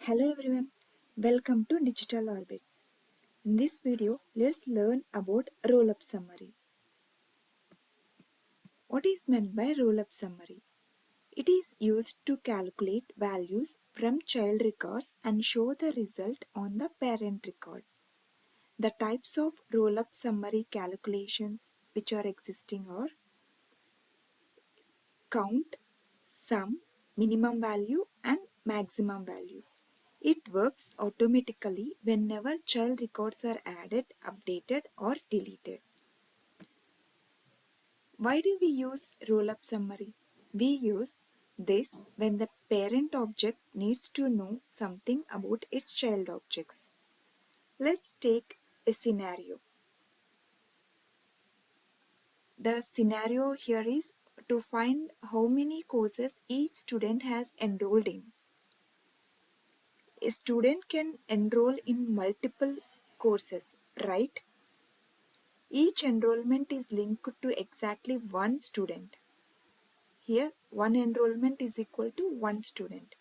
Hello everyone, welcome to Digital Orbits. In this video, let's learn about roll-up summary. What is meant by roll-up summary? It is used to calculate values from child records and show the result on the parent record. The types of roll-up summary calculations which are existing are count, sum, minimum value and maximum value. It works automatically whenever child records are added, updated or deleted. Why do we use roll-up summary? We use this when the parent object needs to know something about its child objects. Let's take a scenario. The scenario here is to find how many courses each student has enrolled in. A student can enroll in multiple courses, right? Each enrollment is linked to exactly one student. Here, one enrollment is equal to one student.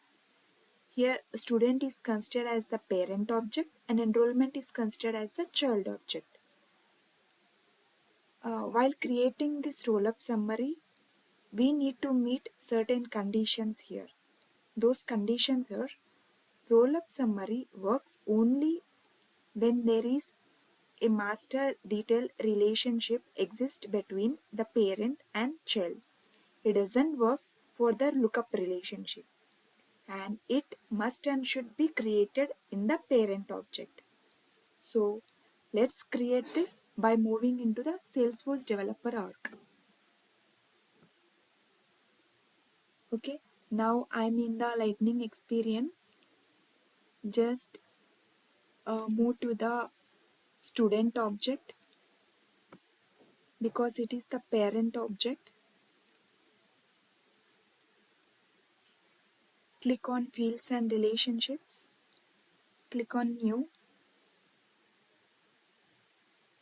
Here, student is considered as the parent object and enrollment is considered as the child object. While creating this roll-up summary, we need to meet certain conditions here. Those conditions are: roll-up summary works only when there is a master detail relationship exists between the parent and child. It doesn't work for the lookup relationship, and it must and should be created in the parent object. So let's create this by moving into the Salesforce developer arc. Okay, now I'm in the lightning experience. Just move to the student object because it is the parent object. Click on fields and relationships. Click on new.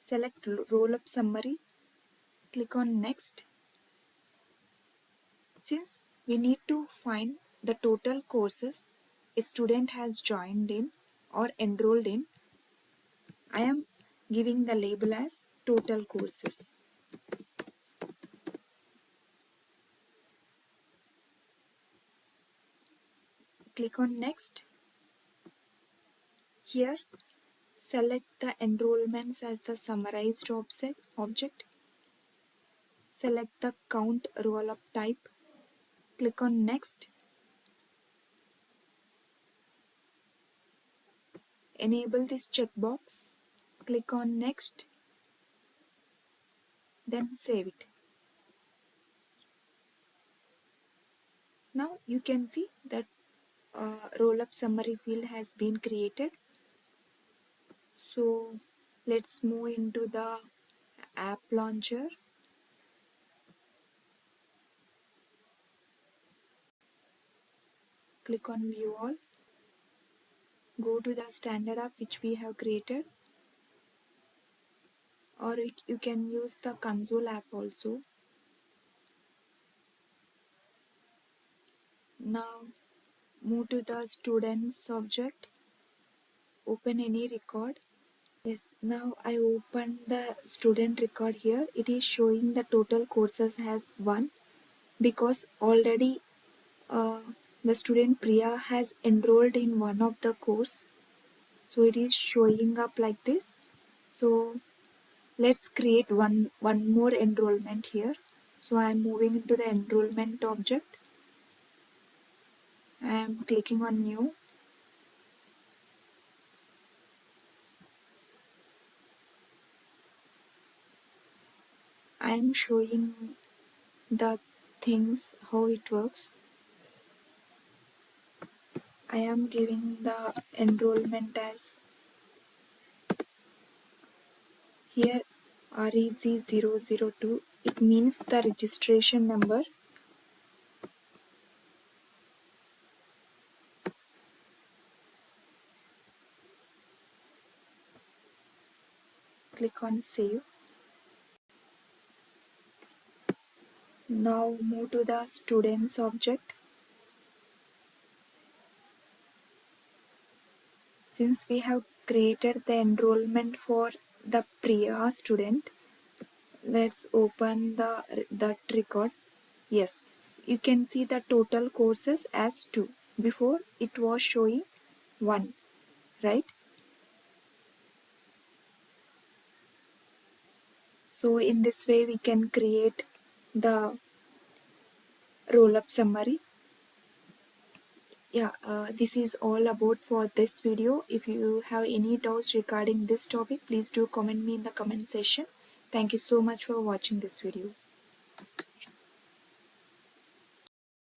Select roll-up summary. Click on next. Since we need to find the total courses a student has joined in or enrolled in, I am giving the label as total courses. Click on next. Here, select the enrollments as the summarized object. Select the count roll-up type. Click on next. Enable this checkbox. Click on next. Then save it. Now you can see that roll-up summary field has been created. So let's move into the app launcher. Click on view all. Go to the standard app which we have created, or you can use the console app also. Now move to the students object. Open any record. Yes, now I opened the student record here. It is showing the total courses as 1 because already the student Priya has enrolled in one of the course. So it is showing up like this. So let's create one more enrollment here. So I am moving into the enrollment object. I am clicking on new. I am showing the things how it works. I am giving the enrollment as here REZ002. It means the registration number. Click on save. Now move to the students object. Since we have created the enrollment for the Priya student, let's open that record. Yes, you can see the total courses as 2. Before it was showing 1, right? So in this way we can create the roll-up summary. Yeah, this is all about for this video. If you have any doubts regarding this topic, please do comment me in the comment section. Thank you so much for watching this video.